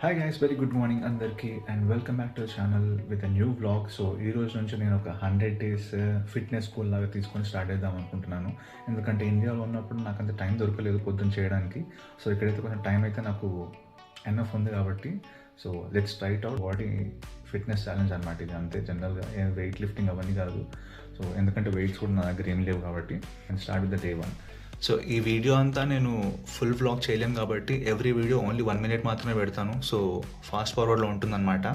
Hi guys, very good morning అందరికీ and welcome back to the channel with a new vlog. So ఈ రోజు నుంచి నేను ఒక 100 డేస్ ఫిట్నెస్ స్కూల్ లాగా తీసుకొని స్టార్ట్ చేద్దాం అనుకుంటున్నాను. ఎందుకంటే ఇండియాలో ఉన్నప్పుడు నాకు అంత టైం దొరకలేదు పొద్దున్న చేయడానికి. సో ఇక్కడైతే కొంచెం టైం అయితే నాకు ఎనఫ్ ఉంది కాబట్టి so let's try it out. Body fitness challenge అనమాట ఇది. అంతే, జనరల్గా వెయిట్ లిఫ్టింగ్ అవన్నీ కాదు. సో ఎందుకంటే వెయిట్స్ కూడా నా దగ్గర ఏం లేవు కాబట్టి and start with the day 1. So ఈ వీడియో అంతా నేను ఫుల్ వ్లాగ్ చేయలేం కాబట్టి ఎవ్రీ వీడియో ఓన్లీ 1 minute మాత్రమే పెడతాను. సో ఫాస్ట్ ఫార్వర్డ్లో ఉంటుందన్నమాట.